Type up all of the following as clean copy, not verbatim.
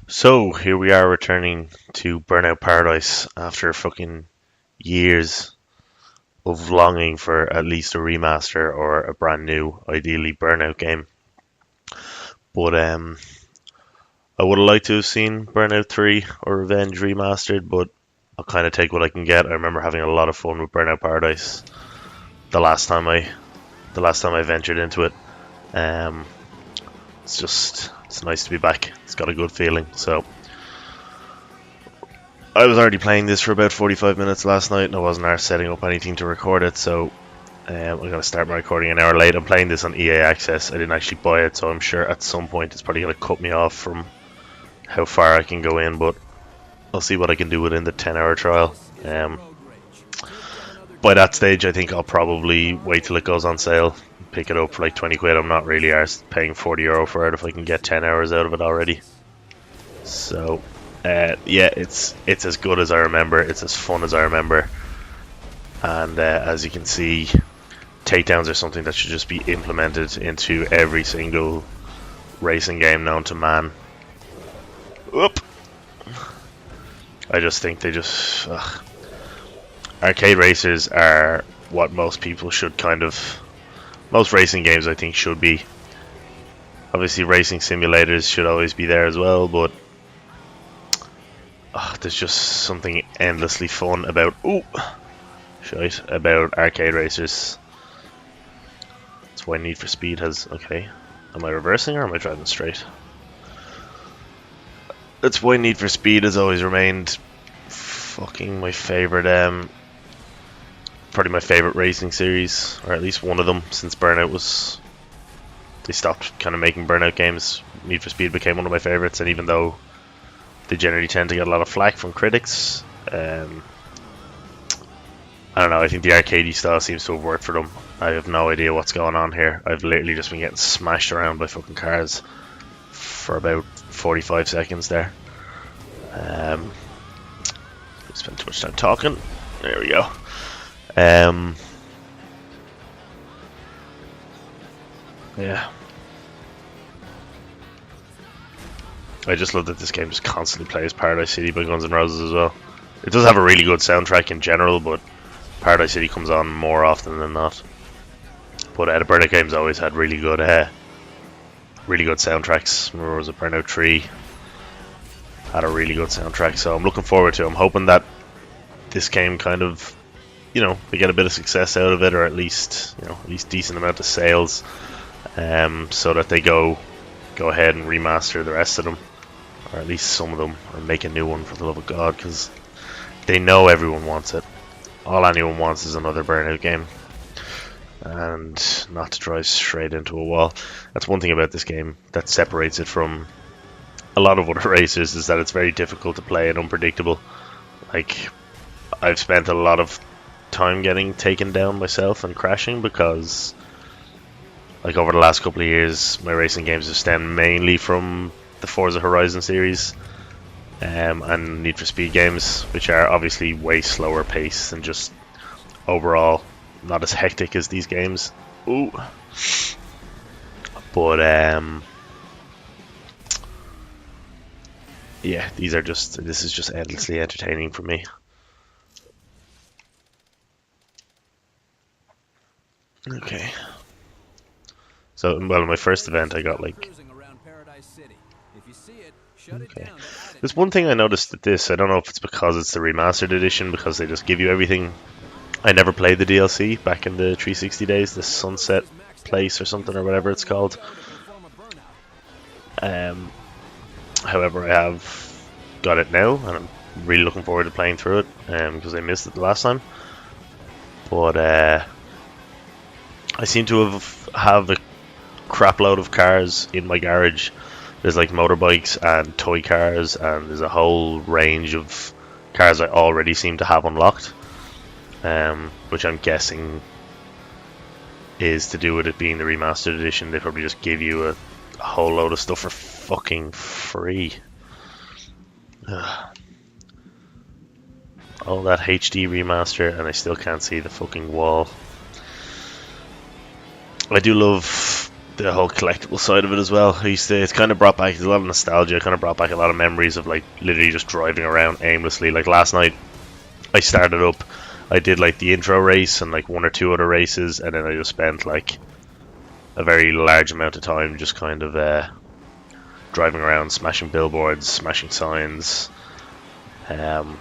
So here we are returning to Burnout Paradise after fucking years of longing for at least a remaster or a brand new, ideally Burnout game. But I would have liked to have seen Burnout 3 or Revenge remastered, but I'll kind of take what I can get. I remember having a lot of fun with Burnout Paradise the last time I the last time I ventured into it. Um, it's nice to be back. It's got a good feeling. So I was already playing this for about 45 minutes last night, and I wasn't arsed setting up anything to record it, so I'm going to start my recording an hour late. I'm playing this on EA Access. I didn't actually buy it, so I'm sure at some point it's probably going to cut me off from how far I can go in, but I'll see what I can do within the 10-hour trial. By that stage, I think I'll probably wait till it goes on sale, pick it up for like 20 quid. I'm not really arsed paying €40 for it if I can get 10 hours out of it already. So yeah, it's as good as I remember. It's as fun as I remember. And as you can see, takedowns are something that should just be implemented into every single racing game known to man. Whoop! I just think they just... Arcade racers are what most people should kind of... Most racing games, I think, should be. Obviously, racing simulators should always be there as well, but there's just something endlessly fun about about arcade racers. That's why Need for Speed has... Okay, am I reversing or am I driving straight? That's why Need for Speed has always remained fucking my favorite, probably my favorite racing series, or at least one of them, since Burnout was... They stopped kind of making Burnout games. Need for Speed became one of my favorites, and even though they generally tend to get a lot of flack from critics, I don't know, I think the arcadey style seems to have worked for them. I have no idea what's going on here. I've literally just been getting smashed around by fucking cars for about 45 seconds there. Spent too much time talking. There we go. Yeah. I just love that this game just constantly plays Paradise City by Guns N' Roses as well. It does have a really good soundtrack in general, but Paradise City comes on more often than not. But the Burnout games always had really good soundtracks. Remember, was it Burnout 3? Had a really good soundtrack, so I'm looking forward to it. I'm hoping that this game kind of, they get a bit of success out of it, or at least decent amount of sales, so that they go ahead and remaster the rest of them, or at least some of them, or make a new one for the love of God, because they know everyone wants it. All anyone wants is another Burnout game, and not to drive straight into a wall. That's one thing about this game that separates it from a lot of other races, is that it's very difficult to play and unpredictable. Like, I've spent a lot of time getting taken down myself and crashing because, like, over the last couple of years, my racing games have stemmed mainly from the Forza Horizon series, and Need for Speed games, which are obviously way slower paced and just overall not as hectic as these games. But yeah, this is just endlessly entertaining for me. Okay. So, well, in my first event, I got like... Okay. There's one thing I noticed at this. I don't know if it's because it's the remastered edition, because they just give you everything. I never played the DLC back in the 360 days, the Sunset Place or something, or whatever it's called. However, I have got it now, and I'm really looking forward to playing through it, because I missed it the last time. But I seem to have a crap load of cars in my garage. There's like motorbikes and toy cars, and there's a whole range of cars I already seem to have unlocked, which I'm guessing is to do with it being the remastered edition. They probably just give you a whole load of stuff for fucking free. All that HD remaster, and I still can't see the fucking wall. I do love the whole collectible side of it as well. It's kind of brought back, there's a lot of nostalgia, kind of brought back a lot of memories of like literally just driving around aimlessly. Like last night, I started up, I did like the intro race and like one or two other races, and then I just spent like a very large amount of time just kind of driving around, smashing billboards, smashing signs, and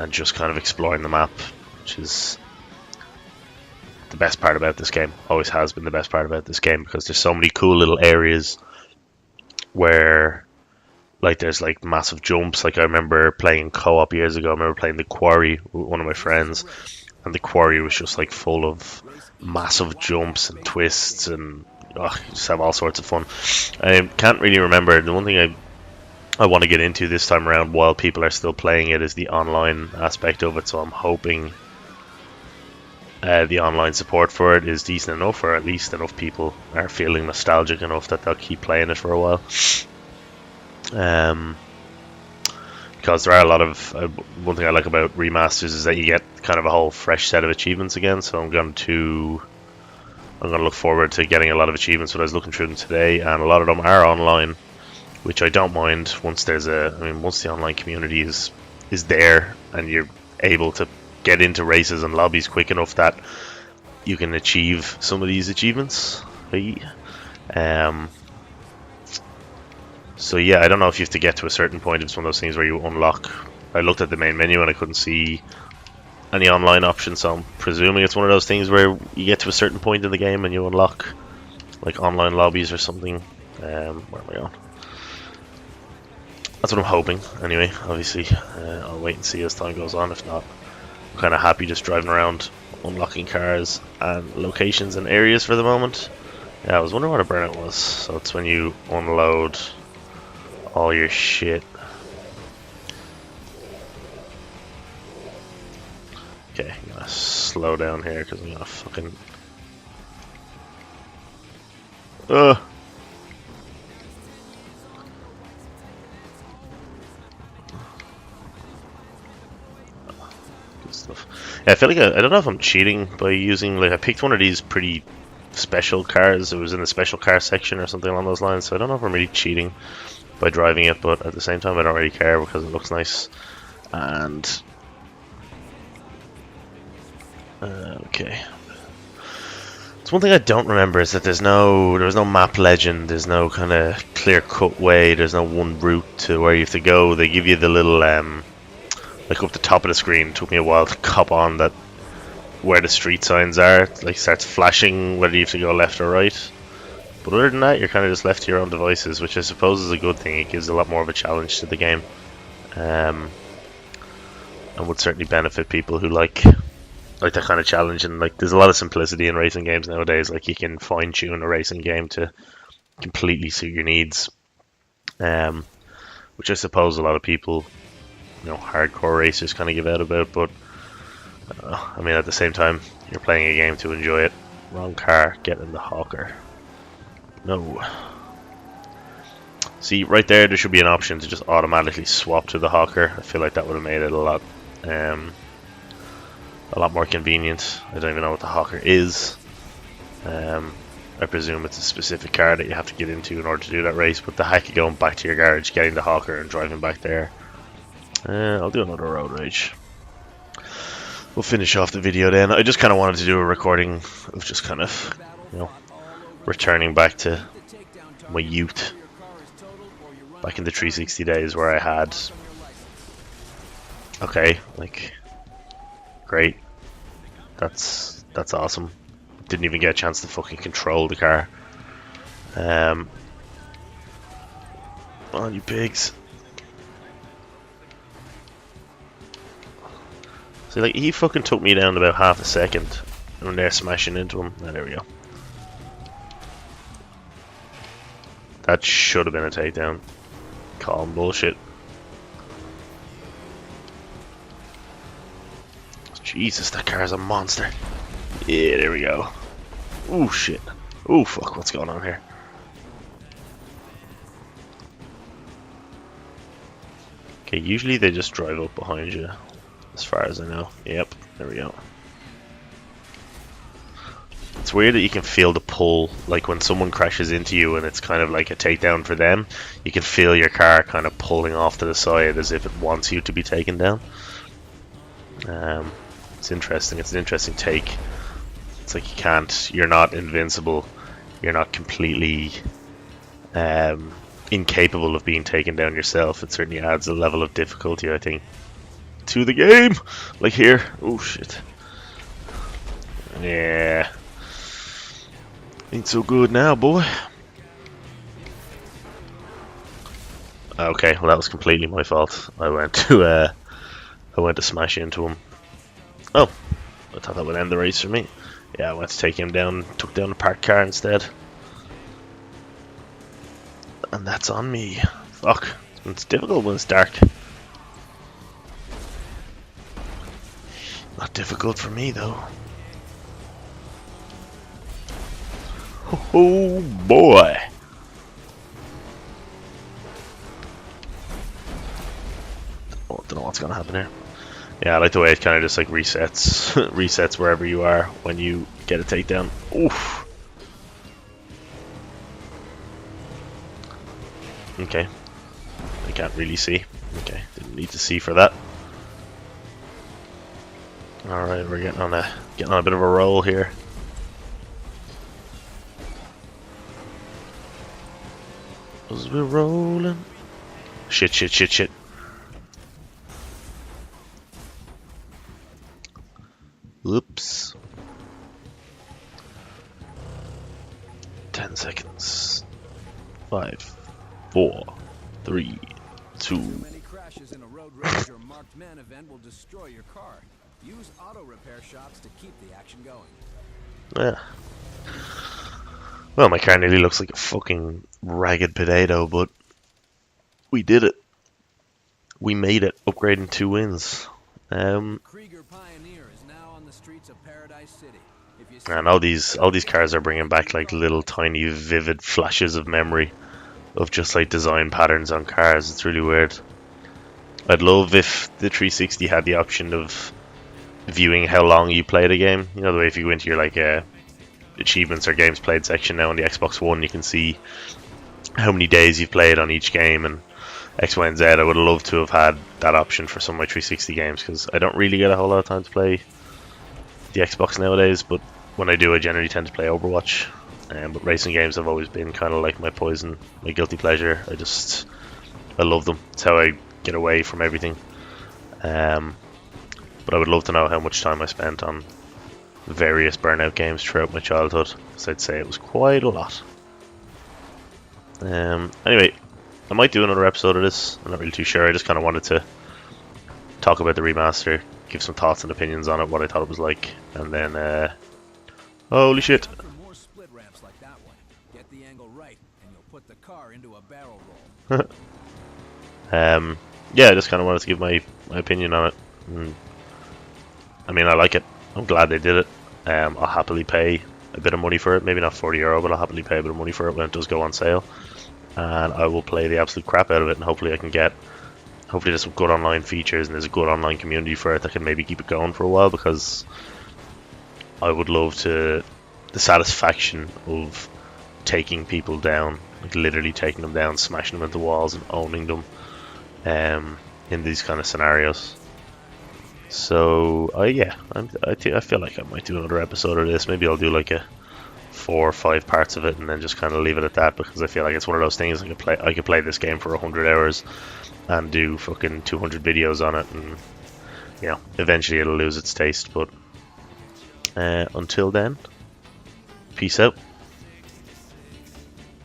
just kind of exploring the map, which is the best part about this game. Always has been the best part about this game, because there's so many cool little areas where like there's like massive jumps. Like I remember playing co-op years ago, I remember playing the quarry with one of my friends, and the quarry was just like full of massive jumps and twists, and you just have all sorts of fun. I can't really remember. The one thing I want to get into this time around while people are still playing it is the online aspect of it, so I'm hoping the online support for it is decent enough, or at least enough people are feeling nostalgic enough that they'll keep playing it for a while. Because there are a lot of one thing I like about remasters is that you get kind of a whole fresh set of achievements again, so I'm going to look forward to getting a lot of achievements when I was looking through them today, and a lot of them are online, which I don't mind once once the online community is there and you're able to get into races and lobbies quick enough that you can achieve some of these achievements. So yeah, I don't know if you have to get to a certain point. It's one of those things where you unlock. I looked at the main menu and I couldn't see any online options, so I'm presuming it's one of those things where you get to a certain point in the game and you unlock like online lobbies or something. Where am I going? That's what I'm hoping. Anyway, obviously, I'll wait and see as time goes on. If not, I'm kind of happy just driving around, unlocking cars and locations and areas for the moment. Yeah, I was wondering what a burnout was. So it's when you unload all your shit. Okay, I'm gonna slow down here because I'm gonna fucking. Good stuff. Yeah, I feel like I don't know if I'm cheating by using, like, I picked one of these pretty special cars. It was in the special car section or something along those lines, so I don't know if I'm really cheating by driving it, but at the same time I don't really care because it looks nice. And okay, it's one thing I don't remember is that there was no map legend, there's no kind of clear cut way, there's no one route to where you have to go. They give you the little like up the top of the screen. It took me a while to cop on that where the street signs are, like starts flashing whether you have to go left or right. But other than that, you're kind of just left to your own devices, which I suppose is a good thing. It gives a lot more of a challenge to the game, and would certainly benefit people who like that kind of challenge. And like, there's a lot of simplicity in racing games nowadays. Like, you can fine tune a racing game to completely suit your needs, which I suppose a lot of people, hardcore racers kind of give out about. But I mean, at the same time, you're playing a game to enjoy it. Wrong car, get in the hawker. No. See, right there should be an option to just automatically swap to the hawker. I feel like that would have made it a lot more convenient. I don't even know what the hawker is. I presume it's a specific car that you have to get into in order to do that race, but the heck of going back to your garage, getting the hawker and driving back there. I'll do another road rage. We'll finish off the video then. I just kind of wanted to do a recording of just kind of, returning back to my youth, back in the 360 days where I had, great, that's awesome. Didn't even get a chance to fucking control the car. On you pigs. So like, he fucking took me down about half a second when they're smashing into him. Oh, there we go. That should have been a takedown. Calm bullshit. Jesus, that car's a monster. Yeah, there we go. Ooh, shit. Ooh, fuck, what's going on here? Okay, usually they just drive up behind you, as far as I know. Yep, there we go. it's weird that you can feel the pull, like when someone crashes into you and it's kind of like a takedown for them, you can feel your car kind of pulling off to the side as if it wants you to be taken down. It's interesting. It's an interesting take. It's like you're not invincible. You're not completely incapable of being taken down yourself. It certainly adds a level of difficulty, I think, to the game. Like here. Oh shit. Yeah. Ain't so good now, boy. Okay, well that was completely my fault. I went to smash into him. Oh, I thought that would end the race for me. Yeah, I went to take him down, took down the parked car instead. And that's on me. Fuck. It's difficult when it's dark. Not difficult for me though. Oh boy. Oh, don't know what's gonna happen here. Yeah, I like the way it kind of just like resets resets wherever you are when you get a takedown. Oof. Okay. I can't really see. Okay, didn't need to see for that. Alright, we're getting on a bit of a roll here. As we're rolling. Shit. Oops. 10 seconds. 5, 4, 3, 2. Many crashes in a road rage or marked man event will destroy your car. Use auto repair shops to keep the action going. Yeah. Well, my car nearly looks like a fucking ragged potato, but we did it. We made it, upgrading 2 wins. Krieger Pioneer is now on the streets of Paradise City. If you And all these cars are bringing back like little tiny vivid flashes of memory of just like design patterns on cars. It's really weird. I'd love if the 360 had the option of viewing how long you played a game. You know, the way if you go into your like achievements or games played section now on the Xbox One, you can see how many days you've played on each game and X, Y, and Z. I would love to have had that option for some of my 360 games because I don't really get a whole lot of time to play the Xbox nowadays, but when I do, I generally tend to play Overwatch. But racing games have always been kind of like my poison, my guilty pleasure. I love them. It's how I get away from everything. But I would love to know how much time I spent on various Burnout games throughout my childhood, because I'd say it was quite a lot. Anyway, I might do another episode of this. I'm not really too sure. I just kind of wanted to talk about the remaster, give some thoughts and opinions on it, what I thought it was like, and then holy shit. more split ramps like that one, get the angle right, and you'll put the car into a barrel roll. Yeah, I just kind of wanted to give my opinion on it. I mean, I like it. I'm glad they did it. I'll happily pay a bit of money for it. Maybe not €40, but I'll happily pay a bit of money for it when it does go on sale. And I will play the absolute crap out of it, and hopefully there's some good online features and there's a good online community for it that can maybe keep it going for a while, because I would love the satisfaction of taking people down, like literally taking them down, smashing them into walls and owning them in these kind of scenarios. So I feel like I might do another episode of this. Maybe I'll do like a 4 or 5 parts of it and then just kind of leave it at that, because I feel like it's one of those things I could play this game for 100 hours and do fucking 200 videos on it, and you know, eventually it'll lose its taste. But until then, peace out.